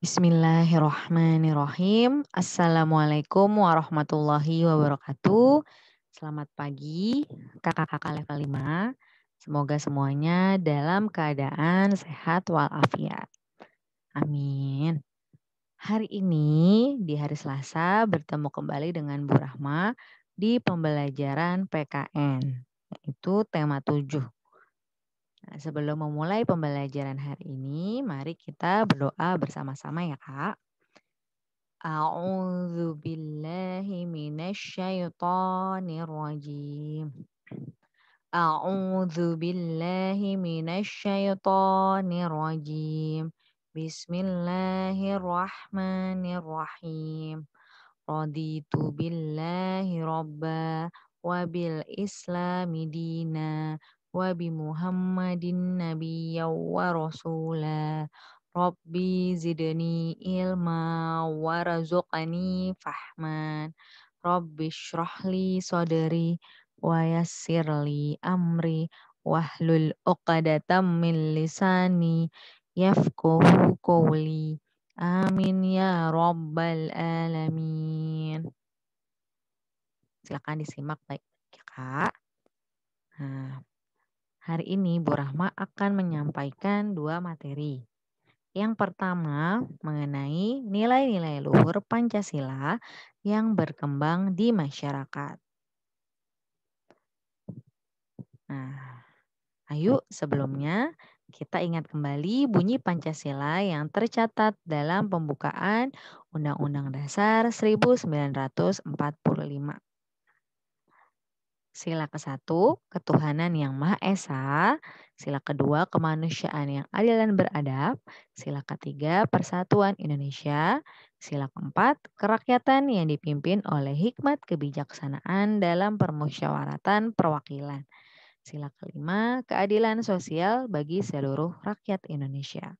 Bismillahirrahmanirrahim. Assalamualaikum warahmatullahi wabarakatuh. Selamat pagi, kakak-kakak level 5. Semoga semuanya dalam keadaan sehat walafiat. Amin. Hari ini di hari Selasa bertemu kembali dengan Bu Rahma di pembelajaran PKN, yaitu tema 7. Nah, sebelum memulai pembelajaran hari ini, mari kita berdoa bersama-sama ya Kak. A'udzu billahi minasyaitonir rajim. A'udzu billahi minasyaitonir rajim. Bismillahirrahmanirrahim. Raditu billahi robba wa bil islami dina wa bi Muhammadin nabiyya wa rasula. Rabbi zidni ilma warzuqni fahman. Rabbi shrahli sadri wa yassirli amri wahlul 'uqdatam min lisani yafqahu qawli. Amin ya rabbal alamin. Silakan disimak baik-baik ya Kak. Nah, hari ini Bu Rahma akan menyampaikan 2 materi. Yang pertama mengenai nilai-nilai luhur Pancasila yang berkembang di masyarakat. Nah, ayo sebelumnya kita ingat kembali bunyi Pancasila yang tercatat dalam pembukaan Undang-Undang Dasar 1945. Sila ke-1, ketuhanan yang Maha Esa. Sila kedua, kemanusiaan yang adil dan beradab. Sila ketiga, persatuan Indonesia. Sila keempat, kerakyatan yang dipimpin oleh hikmat kebijaksanaan dalam permusyawaratan perwakilan. Sila kelima, keadilan sosial bagi seluruh rakyat Indonesia.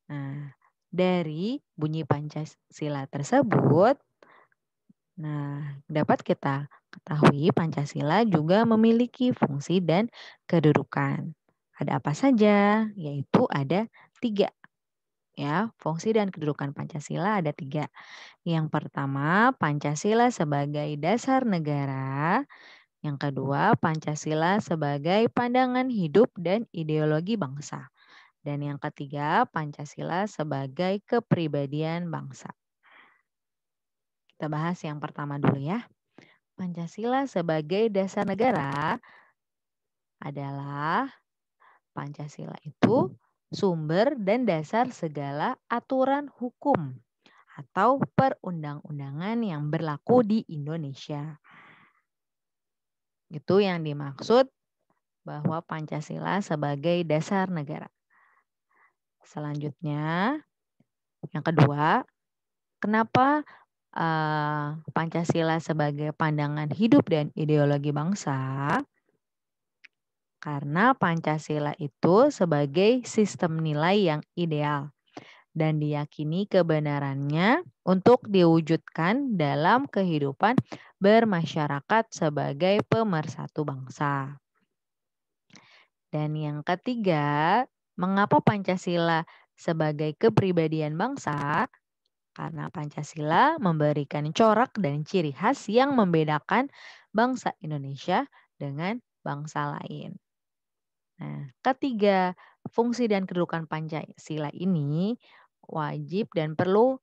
Nah, dari bunyi Pancasila tersebut, dapat kita ketahui Pancasila juga memiliki fungsi dan kedudukan. Ada apa saja? Yaitu ada 3. Ya, fungsi dan kedudukan Pancasila ada 3. Yang pertama, Pancasila sebagai dasar negara. Yang kedua, Pancasila sebagai pandangan hidup dan ideologi bangsa. Dan yang ketiga, Pancasila sebagai kepribadian bangsa. Kita bahas yang pertama dulu ya. Pancasila sebagai dasar negara adalah Pancasila itu sumber dan dasar segala aturan hukum atau perundang-undangan yang berlaku di Indonesia. Itu yang dimaksud bahwa Pancasila sebagai dasar negara. Selanjutnya, yang kedua, kenapa Pancasila sebagai pandangan hidup dan ideologi bangsa? Karena Pancasila itu sebagai sistem nilai yang ideal dan diyakini kebenarannya untuk diwujudkan dalam kehidupan bermasyarakat sebagai pemersatu bangsa. Dan yang ketiga, mengapa Pancasila sebagai kepribadian bangsa? Karena Pancasila memberikan corak dan ciri khas yang membedakan bangsa Indonesia dengan bangsa lain. Nah, ketiga, fungsi dan kedudukan Pancasila ini wajib dan perlu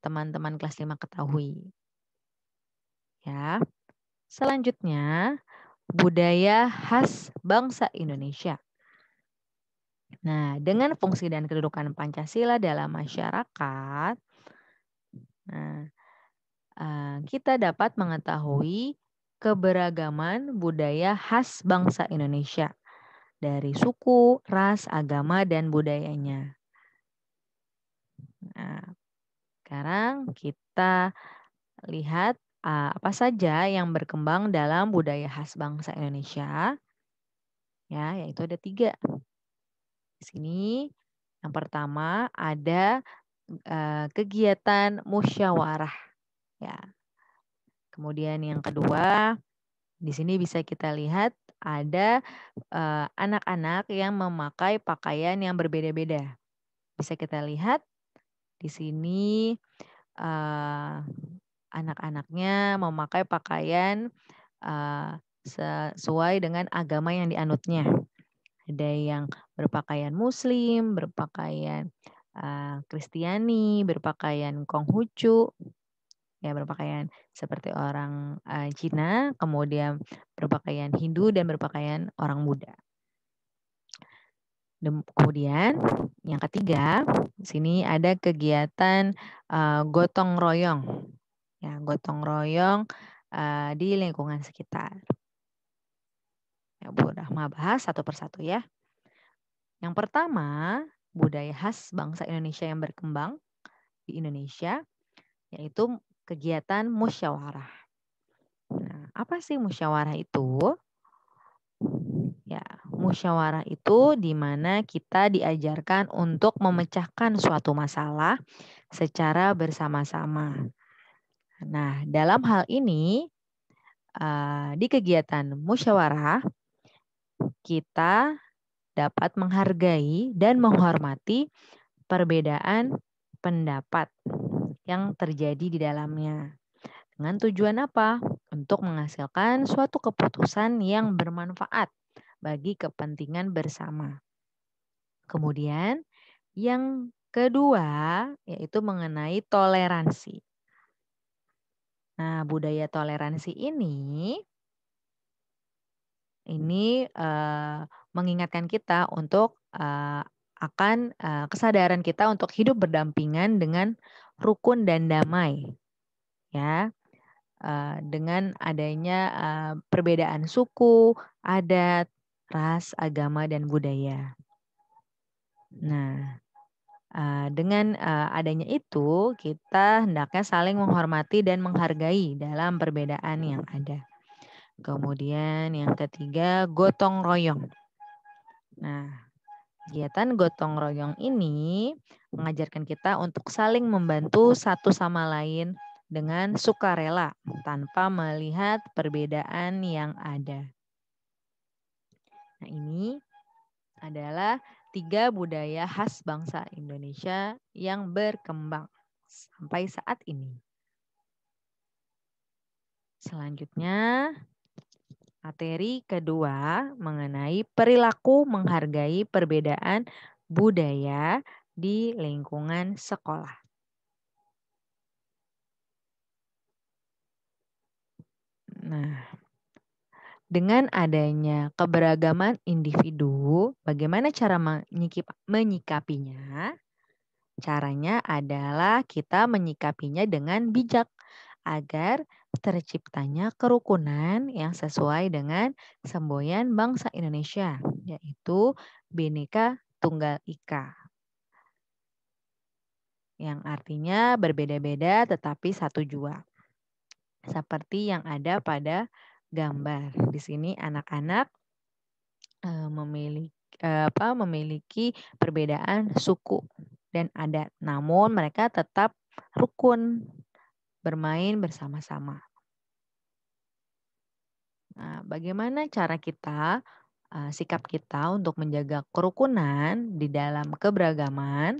teman-teman kelas 5 ketahui. Ya. Selanjutnya, budaya khas bangsa Indonesia. Nah, dengan fungsi dan kedudukan Pancasila dalam masyarakat, kita dapat mengetahui keberagaman budaya khas bangsa Indonesia dari suku, ras, agama, dan budayanya. Nah, sekarang kita lihat apa saja yang berkembang dalam budaya khas bangsa Indonesia. Ya, yaitu ada 3. Di sini yang pertama ada kegiatan musyawarah. Ya. Kemudian yang kedua Di sini bisa kita lihat ada anak-anak yang memakai pakaian yang berbeda-beda. Bisa kita lihat di sini anak-anaknya memakai pakaian sesuai dengan agama yang dianutnya. Ada yang berpakaian Muslim, berpakaian Kristiani, berpakaian Konghucu, ya berpakaian seperti orang Cina, kemudian berpakaian Hindu dan berpakaian orang Buddha. Kemudian yang ketiga, di sini ada kegiatan gotong royong. Ya, gotong royong di lingkungan sekitar. Ya, Bu Rahma bahas satu persatu ya. Yang pertama, budaya khas bangsa Indonesia yang berkembang di Indonesia, yaitu kegiatan musyawarah. Nah, apa sih musyawarah itu? Ya, musyawarah itu di mana kita diajarkan untuk memecahkan suatu masalah secara bersama-sama. Nah, dalam hal ini di kegiatan musyawarah kita dapat menghargai dan menghormati perbedaan pendapat yang terjadi di dalamnya. Dengan tujuan apa? Untuk menghasilkan suatu keputusan yang bermanfaat bagi kepentingan bersama. Kemudian yang kedua yaitu mengenai toleransi. Nah, budaya toleransi ini mengingatkan kita untuk akan kesadaran kita untuk hidup berdampingan dengan rukun dan damai, ya, dengan adanya perbedaan suku, adat, ras, agama, dan budaya. Nah, dengan adanya itu kita hendaknya saling menghormati dan menghargai dalam perbedaan yang ada. Kemudian yang ketiga, gotong royong. Nah, kegiatan gotong royong ini mengajarkan kita untuk saling membantu satu sama lain dengan sukarela tanpa melihat perbedaan yang ada. Nah, ini adalah 3 budaya khas bangsa Indonesia yang berkembang sampai saat ini. Selanjutnya, materi kedua mengenai perilaku menghargai perbedaan budaya di lingkungan sekolah. Nah, dengan adanya keberagaman individu, bagaimana cara menyikapinya? Caranya adalah kita menyikapinya dengan bijak agar terciptanya kerukunan yang sesuai dengan semboyan bangsa Indonesia, yaitu Bhinneka Tunggal Ika. Yang artinya berbeda-beda tetapi satu jua. Seperti yang ada pada gambar. Di sini anak-anak memiliki perbedaan suku dan adat, namun mereka tetap rukun bermain bersama-sama. Nah, bagaimana cara kita, sikap kita untuk menjaga kerukunan di dalam keberagaman?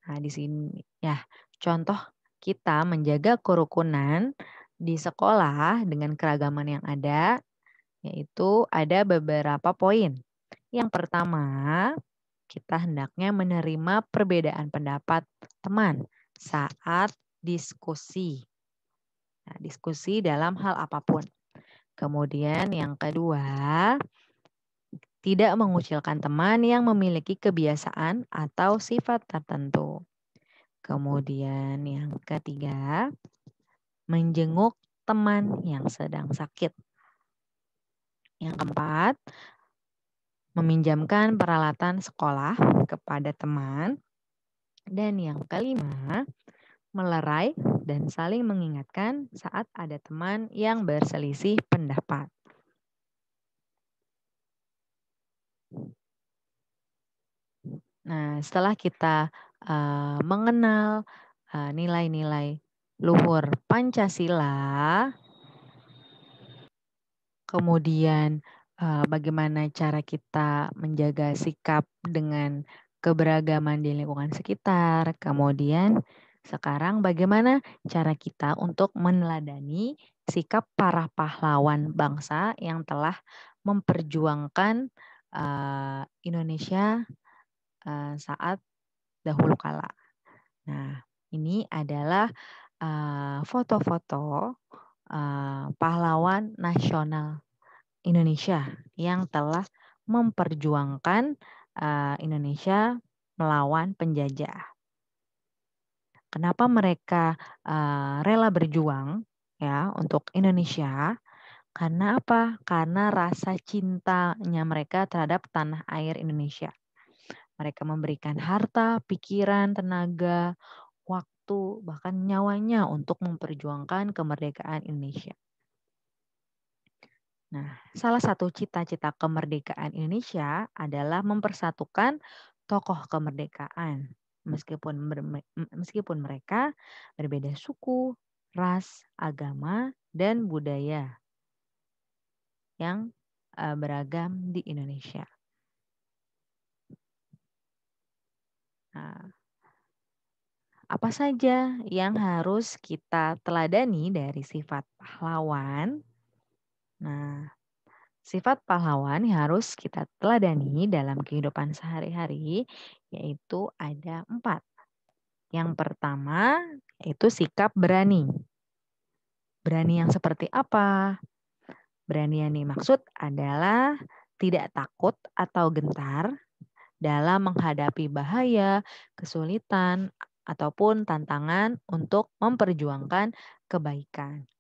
Nah, di sini ya, contoh kita menjaga kerukunan di sekolah dengan keragaman yang ada, yaitu ada beberapa poin. Yang pertama, kita hendaknya menerima perbedaan pendapat teman saat diskusi. Nah, diskusi dalam hal apapun. Kemudian yang kedua, tidak mengucilkan teman yang memiliki kebiasaan atau sifat tertentu. Kemudian yang ketiga, menjenguk teman yang sedang sakit. Yang keempat, meminjamkan peralatan sekolah kepada teman. Dan yang kelima, melerai dan saling mengingatkan saat ada teman yang berselisih pendapat. Nah, setelah kita mengenal nilai-nilai luhur Pancasila, kemudian bagaimana cara kita menjaga sikap dengan keberagaman di lingkungan sekitar, kemudian sekarang bagaimana cara kita untuk meneladani sikap para pahlawan bangsa yang telah memperjuangkan Indonesia saat dahulu kala. Nah, ini adalah foto-foto pahlawan nasional Indonesia yang telah memperjuangkan Indonesia melawan penjajah. Kenapa mereka rela berjuang ya untuk Indonesia? Karena apa? Karena rasa cintanya mereka terhadap tanah air Indonesia. Mereka memberikan harta, pikiran, tenaga, waktu, bahkan nyawanya untuk memperjuangkan kemerdekaan Indonesia. Nah, salah satu cita-cita kemerdekaan Indonesia adalah mempersatukan tokoh kemerdekaan. Meskipun mereka berbeda suku, ras, agama, dan budaya yang beragam di Indonesia. Nah, apa saja yang harus kita teladani dari sifat pahlawan? Nah, sifat pahlawan yang harus kita teladani dalam kehidupan sehari-hari yaitu ada 4. Yang pertama yaitu sikap berani. Berani yang seperti apa? Berani yang dimaksud adalah tidak takut atau gentar dalam menghadapi bahaya, kesulitan, ataupun tantangan untuk memperjuangkan kebaikan.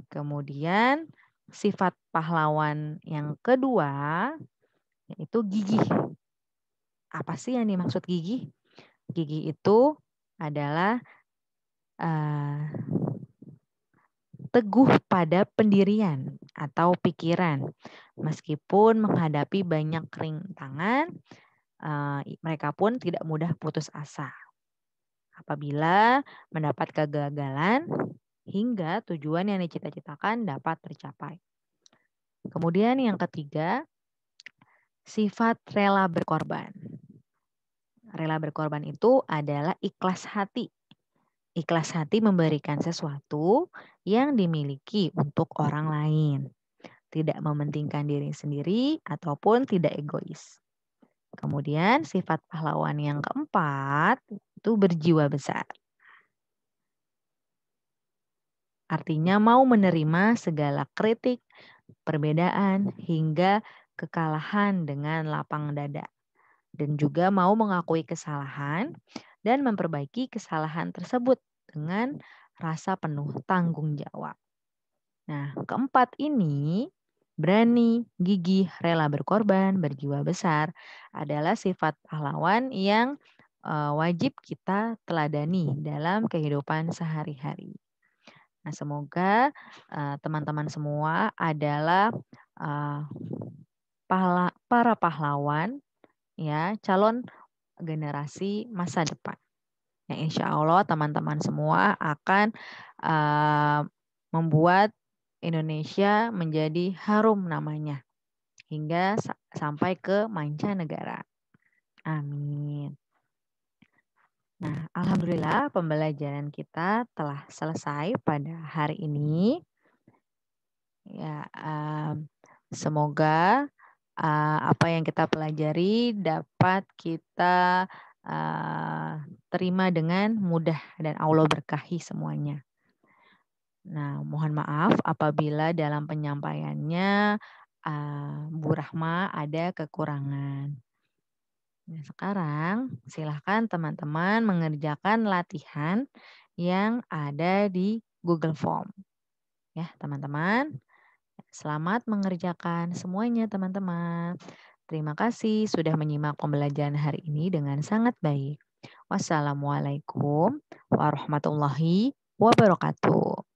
Kemudian sifat pahlawan yang kedua yaitu gigih. Apa sih yang dimaksud gigih? Gigih itu adalah teguh pada pendirian atau pikiran. Meskipun menghadapi banyak rintangan, mereka pun tidak mudah putus asa. Apabila mendapat kegagalan, hingga tujuan yang dicita-citakan dapat tercapai. Kemudian yang ketiga, sifat rela berkorban. Rela berkorban itu adalah ikhlas hati. Ikhlas hati memberikan sesuatu yang dimiliki untuk orang lain. Tidak mementingkan diri sendiri ataupun tidak egois. Kemudian sifat pahlawan yang keempat itu berjiwa besar. Artinya mau menerima segala kritik, perbedaan, hingga kekalahan dengan lapang dada. Dan juga mau mengakui kesalahan dan memperbaiki kesalahan tersebut dengan rasa penuh tanggung jawab. Nah, keempat ini, berani, gigih, rela berkorban, berjiwa besar, adalah sifat pahlawan yang wajib kita teladani dalam kehidupan sehari-hari. Nah, semoga teman-teman semua adalah para pahlawan, ya, calon generasi masa depan. Yang insya Allah teman-teman semua akan membuat Indonesia menjadi harum namanya hingga sampai ke mancanegara. Amin. Nah, alhamdulillah pembelajaran kita telah selesai pada hari ini. Ya, semoga apa yang kita pelajari dapat kita terima dengan mudah dan Allah berkahi semuanya. Nah, mohon maaf apabila dalam penyampaiannya Bu Rahma ada kekurangan. Nah, sekarang silahkan teman-teman mengerjakan latihan yang ada di Google Form. Ya, teman-teman. Selamat mengerjakan semuanya, teman-teman. Terima kasih sudah menyimak pembelajaran hari ini dengan sangat baik. Wassalamualaikum warahmatullahi wabarakatuh.